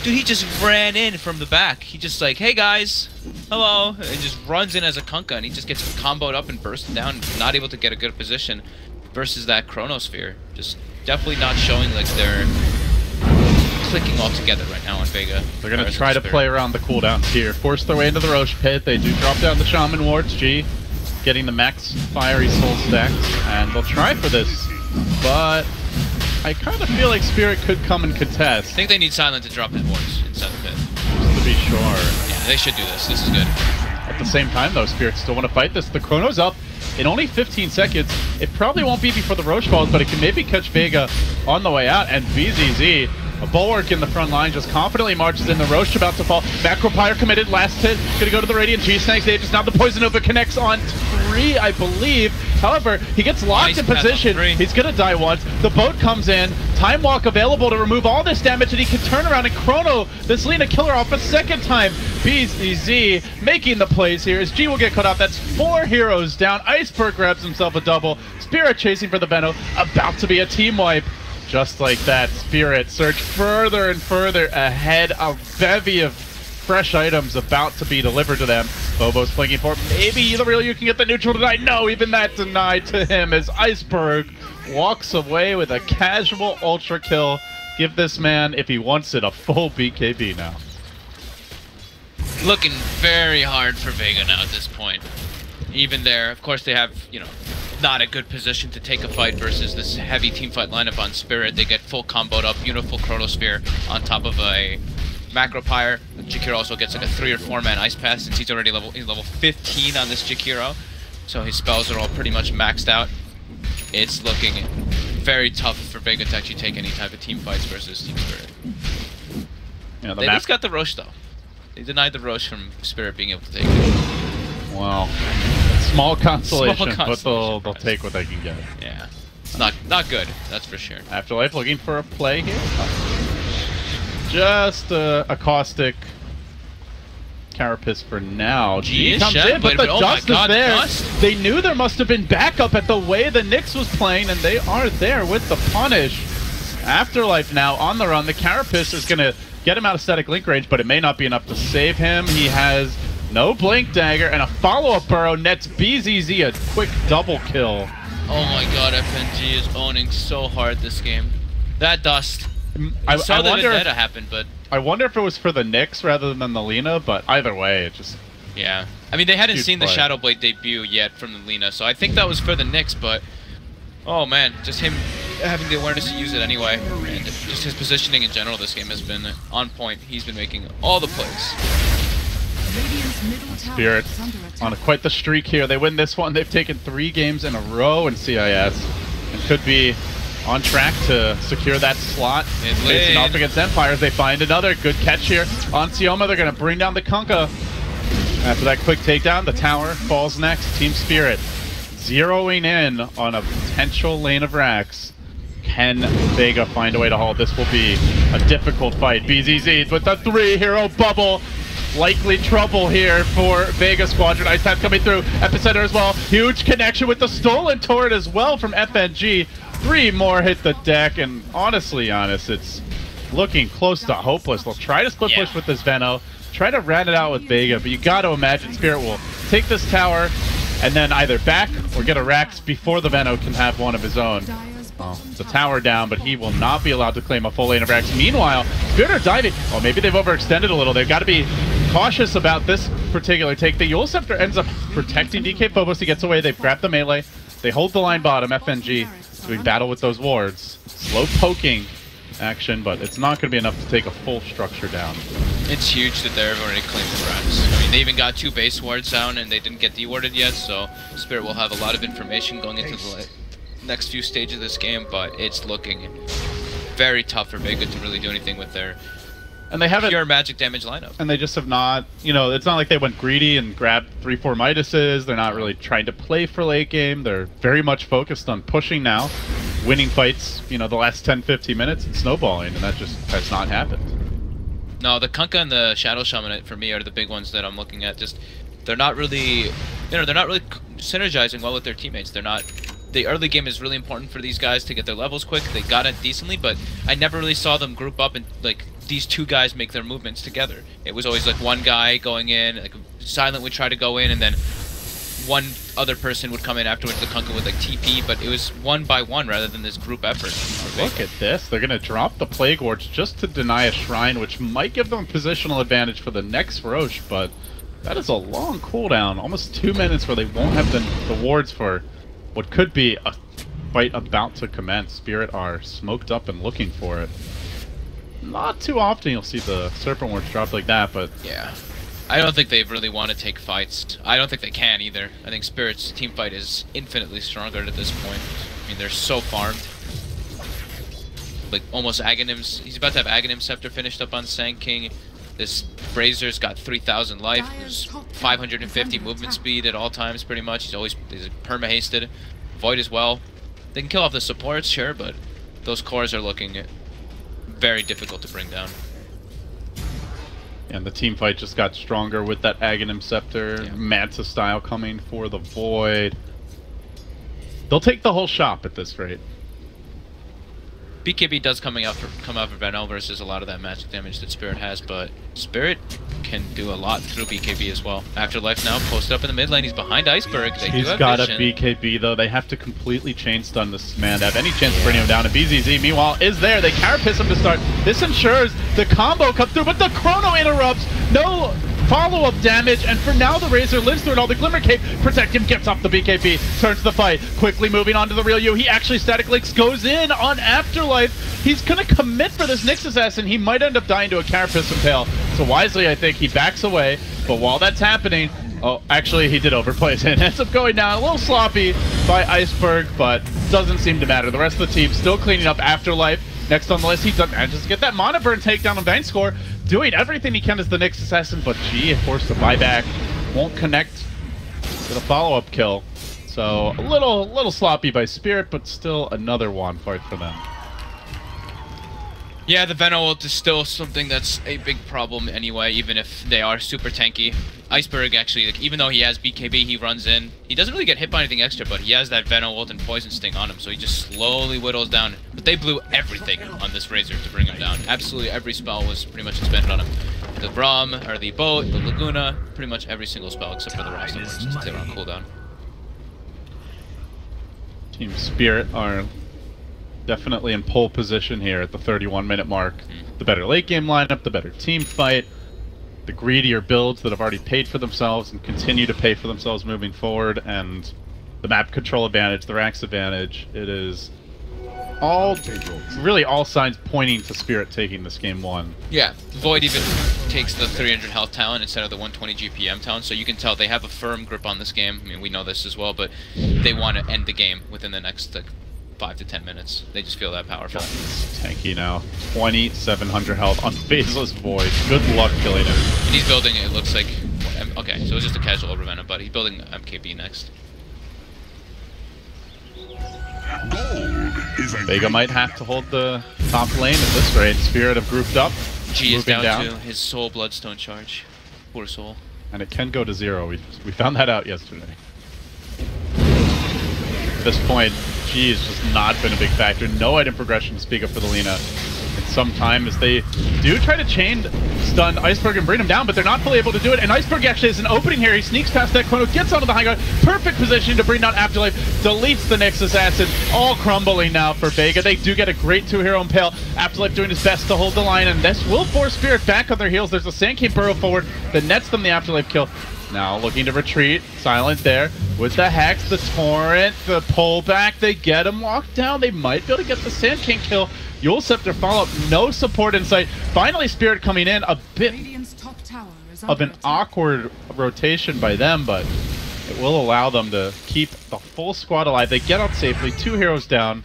Dude, he just ran in from the back. He just like, hey guys, hello, and just runs in as a Kunkka, and he just gets comboed up and burst down, not able to get a good position versus that Chronosphere. Just definitely not showing like they're clicking all together right now on Vega. They're going to try to play around the cooldowns here. Force their way into the Roche pit. They do drop down the Shaman wards. G getting the max fiery soul stacks, and they'll try for this, but I kind of feel like Spirit could come and contest. I think they need Silent to drop his wards inside the pit. Just to be sure. Yeah, they should do this. This is good. At the same time, though, Spirit still want to fight this. The Chrono's up in only 15 seconds. It probably won't be before the Roche falls, but it can maybe catch Vega on the way out. And VZZ, a bulwark in the front line, just confidently marches in. The Roche about to fall. Macro Pyre committed. Last hit. Gonna go to the Radiant. G-Snags Aegis. Now the Poison Nova connects on 3, I believe. However, he gets locked in position. He's gonna die once. The boat comes in. Time Walk available to remove all this damage, and he can turn around and Chrono this Lina killer off a second time. BZZ making the plays here as G will get cut off. That's 4 heroes down. Iceberg grabs himself a double. Spirit chasing for the Veno. About to be a team wipe. Just like that, Spirit surge further and further ahead. A bevy of fresh items about to be delivered to them. Bobo's flanking for maybe the real you can get the neutral tonight. No, even that denied to him as Iceberg walks away with a casual ultra kill. Give this man, if he wants it, a full BKB now. Looking very hard for Vega now at this point. Even there, of course, they have, you know, not a good position to take a fight versus this heavy teamfight lineup on Spirit. They get full comboed up, beautiful Chronosphere on top of a Macro Pyre. Jakiro also gets like a 3 or 4 man Ice Pass since he's already level 15 on this Jakiro. So his spells are all pretty much maxed out. It's looking very tough for Vega to actually take any type of team fights versus Team Spirit. Yeah, They just got the Roche though. They denied the Roche from Spirit being able to take it. Well, small consolation, but they'll take what they can get. Yeah, it's not good, that's for sure. Afterlife looking for a play here. Just a caustic Carapace for now. G comes in, but the dust is there. Dust. They knew there must have been backup at the way the Nyx was playing, and they are there with the punish. Afterlife now on the run. The Carapace is going to get him out of static link range, but it may not be enough to save him. He has no Blink Dagger, and a follow-up burrow nets BZZ a quick double kill. Oh my god, FNG is owning so hard this game. That dust. I saw the vendetta happen, but... I wonder if it was for the Nyx rather than the Lina, but either way, it just... Yeah. I mean, they hadn't seen the Shadowblade debut yet from the Lina, so I think that was for the Nyx, but... Oh man, just him having the awareness to use it anyway, and just his positioning in general this game has been on point. He's been making all the plays. Spirit on quite the streak here. They win this one. They've taken 3 games in a row in CIS and could be on track to secure that slot. Facing off against Empires, they find another good catch here on Sioma. They're going to bring down the Kunkka. After that quick takedown, the tower falls next. Team Spirit zeroing in on a potential lane of racks. Can Vega find a way to hold? This will be a difficult fight. BZZ with the 3-hero bubble. Likely trouble here for Vega Squadron. Ice Path coming through. Epicenter as well. Huge connection with the stolen turret as well from FNG. 3 more hit the deck, and honestly, it's looking close to hopeless. They'll try to split push with this Veno, try to rat it out with Vega, but you got to imagine Spirit will take this tower and then either back or get a Rax before the Veno can have one of his own. The tower down, but he will not be allowed to claim a full lane of Rax. Meanwhile, Spirit are diving. Oh, maybe they've overextended a little. They've got to be cautious about this particular take. The Eul Scepter ends up protecting DK Phobos. He gets away. They've grabbed the melee. They hold the line bottom. FNG doing battle with those wards. Slow poking action, but it's not going to be enough to take a full structure down. It's huge that they've already claimed the Rax. I mean, they even got 2 base wards down, and they didn't get dewarded yet, so Spirit will have a lot of information going into the next few stages of this game, but it's looking very tough for Vega to really do anything with their pure magic damage lineup. And they just have not, it's not like they went greedy and grabbed 3-4 Midases. They're not really trying to play for late game. They're very much focused on pushing now, winning fights, the last 10-15 minutes and snowballing, and that just has not happened. No, the Kunkka and the Shadow Shaman for me are the big ones that I'm looking at. Just they're not really synergizing well with their teammates. The early game is really important for these guys to get their levels quick. They got it decently, but I never really saw them group up and these 2 guys make their movements together. It was always one guy going in, Silent would try to go in, and then one other person would come in afterwards. The Kunkka would TP, but it was one by one rather than this group effort. Look at this. They're going to drop the Plague Wards just to deny a Shrine, which might give them a positional advantage for the next Roche, but that is a long cooldown. Almost 2 minutes where they won't have the wards for what could be a fight about to commence. Spirit are smoked up and looking for it. Not too often you'll see the Serpent Wards drop like that, but... Yeah. I don't think they really want to take fights. I don't think they can either. I think Spirit's team fight is infinitely stronger at this point. I mean, they're so farmed. Almost Aghanim's... He's about to have Aghanim's Scepter finished up on Sand King. This Brazer's got 3,000 life. There's 550 movement speed at all times, pretty much. He's perma-hasted. Void as well. They can kill off the supports, sure, but those cores are looking very difficult to bring down. And the team fight just got stronger with that Aghanim Scepter, Manta style coming for the Void. They'll take the whole shop at this rate. BKB does come out for Veno versus a lot of that magic damage that Spirit has, but Spirit can do a lot through BKB as well. Afterlife now posted up in the mid lane. He's behind Iceberg. He's got a BKB though. They have to completely chain stun this man to have any chance of bringing him down. And BZZ meanwhile is there. They Carapace him to start. This ensures the combo comes through, but the Chrono interrupts. No follow-up damage, and for now the Razor lives through it all. The Glimmer Cape protect him, gets off the BKB, turns the fight, quickly moving on to the real you. He actually static links, goes in on Afterlife. He's gonna commit for this Nyx Assassin. He might end up dying to a Carapace Impale. So wisely, I think, he backs away, but while that's happening, oh, actually, he did overplay it. Ends up going down a little sloppy by Iceberg, but doesn't seem to matter. The rest of the team still cleaning up Afterlife. Next on the list, he manages to get that Mana Burn takedown on Score, doing everything he can as the Nyx Assassin, but G, forced to buy back. Won't connect to the follow-up kill. So, a little sloppy by Spirit, but still another wand fight for them. Yeah, the Venom ult is still something that's a big problem anyway, even if they are super tanky. Iceberg actually, like, even though he has BKB, he runs in. He doesn't really get hit by anything extra, but he has that Venom ult and Poison Sting on him, so he just slowly whittles down. But they blew everything on this Razor to bring him down. Absolutely every spell was pretty much expended on him. The Braum, or the Boat, the Laguna, pretty much every single spell except for the Rasta, which is still on cooldown. Team Spirit are definitely in pole position here at the 31-minute mark. The better late game lineup, the better team fight, the greedier builds that have already paid for themselves and continue to pay for themselves moving forward, and the map control advantage, the Rax advantage. It is really all signs pointing to Spirit taking this game 1. Yeah, Void even takes the 300 health talent instead of the 120 GPM talent, so you can tell they have a firm grip on this game. I mean, we know this as well, but they want to end the game within the next 5 to 10 minutes. They just feel that powerful. Tanky now. 2,700 health on Faceless Void. Good luck killing him. And he's building, it looks like... Okay, so it's just a casual Ravenna, but he's building MKB next. Vega might have to hold the top lane at this rate. Spirit have grouped up. G is down to his Soul Bloodstone charge. Poor soul. And it can go to 0. We found that out yesterday. At this point, G has just not been a big factor. No item progression to speak of for the Lina in some time, as they do try to chain stun Iceberg and bring him down, but they're not fully able to do it. And Iceberg actually has an opening here. He sneaks past that Chrono, gets onto the high ground. Perfect position to bring down Afterlife. Deletes the Nyx Assassin. All crumbling now for Vega. They do get a great 2-hero Impale. Afterlife doing his best to hold the line, and this will force Spirit back on their heels. There's a Sand King burrow forward that nets them the Afterlife kill. Now looking to retreat. Silent there with the Hex, the Torrent, the pullback. They get him locked down. They might be able to get the Sand King kill. Yule Scepter follow-up, no support in sight. Finally, Spirit coming in, a bit of an awkward rotation by them, but it will allow them to keep the full squad alive. They get out safely, 2 heroes down,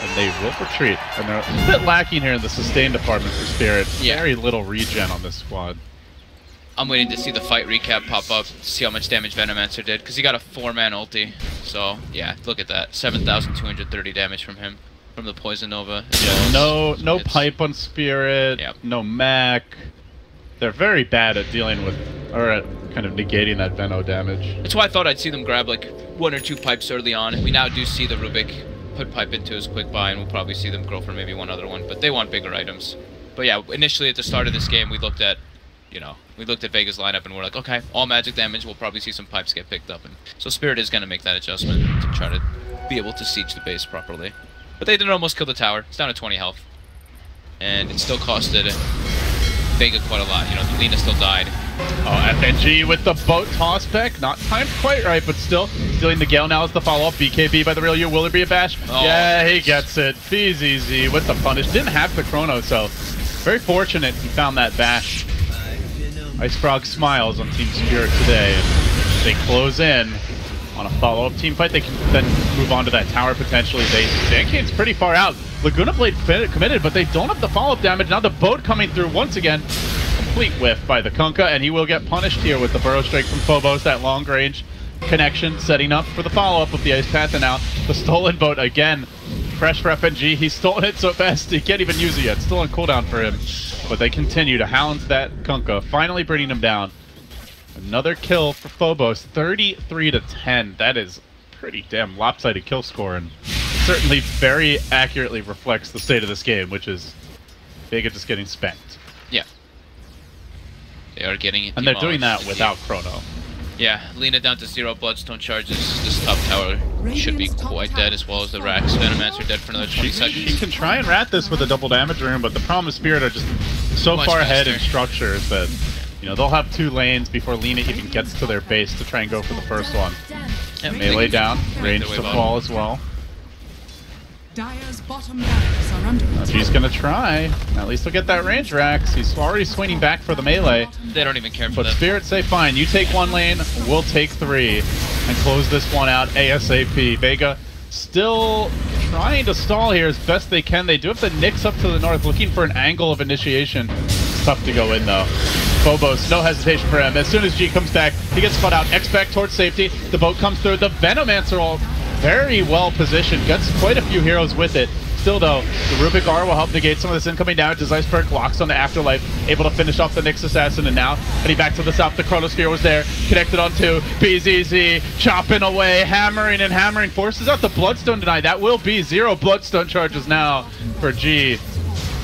and they will retreat. And they're a bit lacking here in the sustain department for Spirit. Yeah. Very little regen on this squad. I'm waiting to see the fight recap pop up, see how much damage Venomancer did, because he got a 4-man ulti. So, yeah, look at that. 7,230 damage from him. From the Poison Nova. Yeah, no pipe on Spirit, yep. No Mac. They're very bad at dealing with, or at kind of negating that Veno damage. That's why I thought I'd see them grab like 1 or 2 pipes early on. We now do see the Rubik put pipe into his quick buy, and we'll probably see them grow for maybe 1 other one, but they want bigger items. But yeah, initially at the start of this game, we looked at Vega's lineup and we're like, okay, all magic damage, we'll probably see some pipes get picked up. And so Spirit is going to make that adjustment to try to be able to siege the base properly. But they did almost kill the tower. It's down to 20 health. And it still costed Vega quite a lot. You know, the Lina still died. Oh, FNG with the boat toss back. Not timed quite right, but still. Stealing the Gale now is the follow-up. BKB by the real you. Will there be a bash? Oh. Yeah, he gets it. BZZ with the punish. Didn't have the Chrono, so very fortunate he found that bash. Ice Frog smiles on Team Spirit today. And they close in on a follow-up team fight. They can then move on to that tower potentially. Sand King's pretty far out. Laguna Blade committed, but they don't have the follow-up damage. Now the boat coming through once again. Complete whiff by the Kunkka, and he will get punished here with the Burrow Strike from Phobos. That long-range connection setting up for the follow-up of the Ice Path, and now the stolen boat again. Fresh for FNG. He's stolen it so fast he can't even use it yet. Still on cooldown for him. But they continue to hound that Kunkka, finally bringing him down. Another kill for Phobos, 33 to 10. That is pretty damn lopsided kill score, and certainly very accurately reflects the state of this game, which is Vega just getting spanked. Yeah. They are getting it. And they're doing that without Chrono. Yeah, Lina down to 0 Bloodstone charges. This top tower should be quite dead, as well as the Rax. Venomancer dead for another 20 seconds. She can try and rat this with a double damage room, but the problem is Spirit are just so far ahead in structures that You know, they'll have 2 lanes before Lina even gets to their base to try and go for the first one. Yeah, Melee down, range their way to bottom. fall as well. Dire's bottom barracks are under attack. He's gonna try. At least he'll get that range, Rax. He's already swinging back for the melee. They don't even care for But that. Spirit say, fine, you take 1 lane, we'll take 3. And close this one out ASAP. Vega still trying to stall here as best they can. They do have the Nyx up to the north, looking for an angle of initiation. It's tough to go in, though. Phobos, no hesitation for him. As soon as G comes back, he gets spun out. X back towards safety. The boat comes through. The Venomancer all very well positioned. Gets quite a few heroes with it. Still, though, the Rubik R will help negate some of this incoming damage as Iceberg locks on the Afterlife, able to finish off the Nyx Assassin, and now heading back to the south. The Chronosphere was there, connected on 2. BZZ chopping away, hammering and hammering, forces out the Bloodstone deny. That will be 0 Bloodstone charges now for G,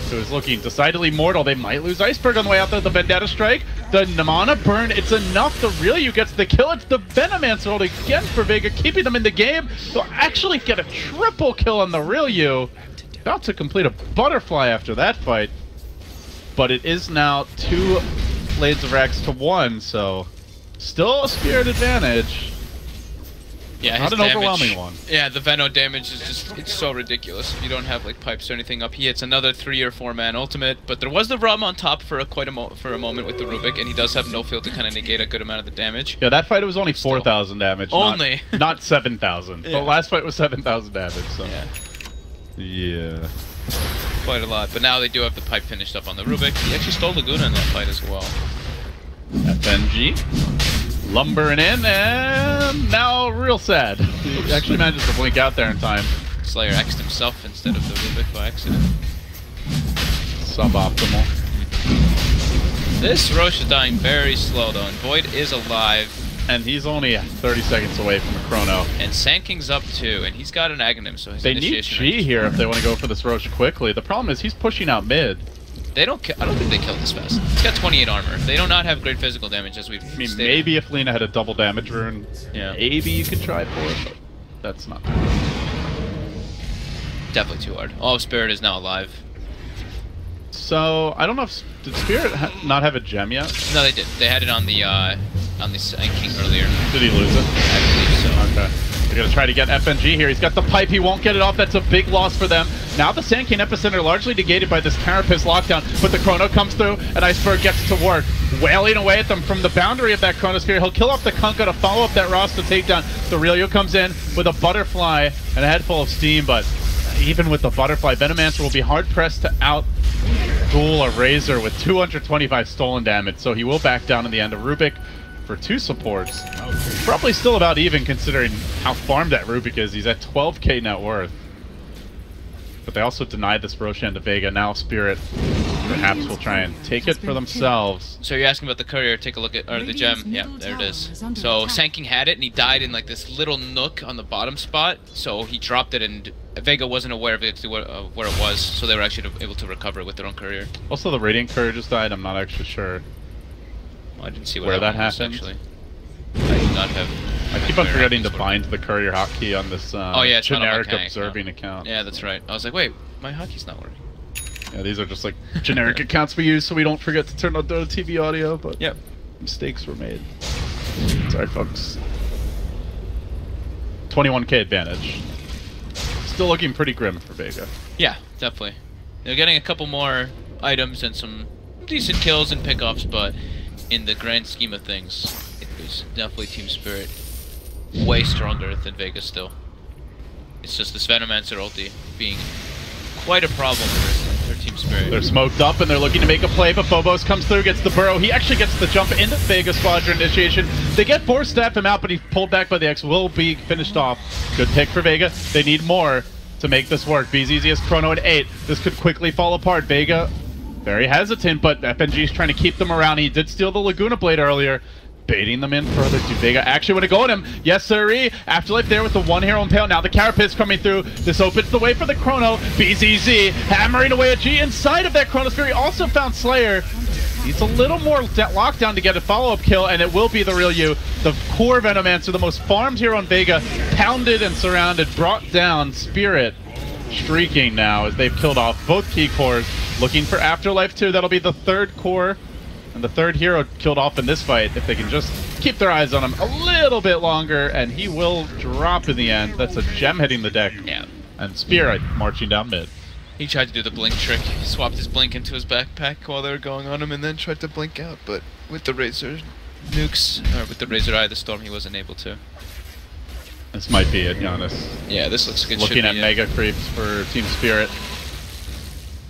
who is looking decidedly mortal. They might lose Iceberg on the way out there. The Vendetta Strike, the Mana Burn, it's enough. The Rilyu gets the kill. It's the Venomancer hold again for Vega, keeping them in the game. They'll actually get a triple kill on the Rilyu. About to complete a butterfly after that fight. But it is now 2 Blades of Rax to 1, so still a Spirit advantage. Yeah, Not his an damage, overwhelming one. Yeah, the Veno damage is just, it's so ridiculous. If you don't have like pipes or anything up, he hits another 3 or 4 man ultimate. But there was the Rum on top for a moment with the Rubik, and he does have no field to kind of negate a good amount of the damage. Yeah, that fight was only 4,000 damage. Only. Not 7,000. Yeah. The last fight was 7,000 damage, so. Yeah, Yeah. quite a lot. But now they do have the pipe finished up on the Rubik. He actually stole Laguna in that fight as well. FNG. Lumbering in, and now real sad. He actually manages to blink out there in time. Slayer X'd himself instead of the Rubik by accident. Suboptimal. This Roche is dying very slow though, and Void is alive. And he's only 30 seconds away from a chrono. And Sand King's up too, and he's got an Aghanim, so his They need initiation G here if they want to go for this Roche quickly. The problem is he's pushing out mid. They don't. I don't think they killed this fast. He's got 28 armor. They do not have great physical damage, as we've I mean, stated. maybe if Lina had a double damage rune, Yeah. maybe you could try for it, but that's not. Definitely too hard. Oh, Spirit is now alive. So I don't know if did Spirit not have a gem yet? No, they did. They had it on the Sand King earlier. Did he lose it? I believe so. Okay. They're going to try to get FNG here. He's got the pipe. He won't get it off. That's a big loss for them. Now the Sand King Epicenter largely negated by this Carapace lockdown, but the Chrono comes through, and Iceberg gets to work, wailing away at them from the boundary of that Chronosphere. He'll kill off the Kunkka to follow up that Rasta takedown. The Aurelio comes in with a Butterfly and a head full of steam, but even with the Butterfly, Venomancer will be hard-pressed to out-duel a Razor with 225 stolen damage, so he will back down in the end. A Rubik for 2 supports. Probably still about even considering how farmed that Rubik is. He's at 12k net worth. But they also denied this Roshan to Vega. Now Spirit perhaps will try and take it for themselves. So you're asking about the courier? Take a look at, or the gem. Yeah, there it is. So Sand King had it, and he died in like this little nook on the bottom spot. So he dropped it, and Vega wasn't aware of it where it was. So they were actually able to recover it with their own courier. Also, the Radiant Courier just died. I'm not actually sure Well, I didn't see where that one was, happened. actually. I do not have. I keep on forgetting to find the courier hotkey on this Oh yeah, it's not on my generic Kang observing account. account. Yeah, that's right. I was like, wait, my hotkey's not working. Yeah, these are just like generic accounts we use so we don't forget to turn on the TV audio, but Yep. mistakes were made. Sorry, folks. 21k advantage. Still looking pretty grim for Vega. Yeah, definitely. They're getting a couple more items and some decent kills and pickups, but in the grand scheme of things, it was definitely Team Spirit way stronger than Vega still. It's just this Venomancer ulti being quite a problem for Team Spirit. They're smoked up and they're looking to make a play, but Phobos comes through, gets the burrow. He actually gets the jump into Vega Squadron initiation. They get force step him out, but he's pulled back by the X. Will be finished off. Good pick for Vega. They need more to make this work. BZZ has Chrono at 8. This could quickly fall apart. Vega very hesitant, but FNG is trying to keep them around. He did steal the Laguna Blade earlier, baiting them in further. Do Vega actually want to go at him? Yes, sirree. Afterlife there with the one hero impale. Now the Carapace coming through. This opens the way for the Chrono. BZZ hammering away at G inside of that Chronosphere. He also found Slayer. Needs a little more lockdown to get a follow-up kill, and it will be the Rilyu. The core Venomancer, the most farmed hero on Vega, pounded and surrounded, brought down. Spirit streaking now as they've killed off both key cores. Looking for Afterlife 2. That'll be the 3rd core And the third hero killed off in this fight, if they can just keep their eyes on him a little bit longer, and he will drop in the end. That's a gem hitting the deck. Yeah. And Spear marching down mid. He tried to do the blink trick. He swapped his blink into his backpack while they were going on him and then tried to blink out, but with the Razor nukes, or with the Razor Eye of the Storm, he wasn't able to. This might be it, Giannis. Yeah, this looks good. Looking at Mega Creeps for Team Spirit.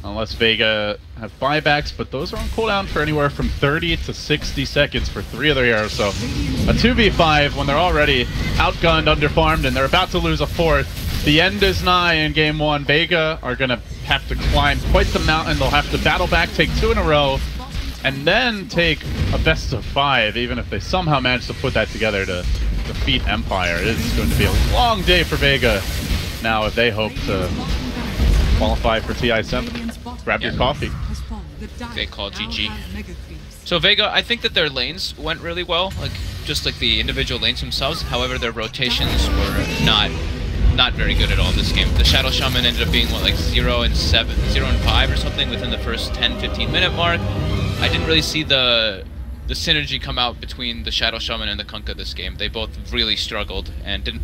Unless Vega have buybacks, but those are on cooldown for anywhere from 30 to 60 seconds for 3 of their heroes. So a 2v5 when they're already outgunned, underfarmed, and they're about to lose a 4th. The end is nigh in game 1. Vega are going to have to climb quite the mountain. They'll have to battle back, take 2 in a row, and then take a best of 5, even if they somehow manage to put that together to defeat Empire. It is going to be a long day for Vega now if they hope to qualify for TI7. Grab your coffee. They call GG. So Vega, I think that their lanes went really well, like just like the individual lanes themselves. However, their rotations were not very good at all this game. The Shadow Shaman ended up being what, like 0 and 5 or something within the first 10-15 minute mark. I didn't really see the synergy come out between the Shadow Shaman and the Kunkka this game. They both really struggled and didn't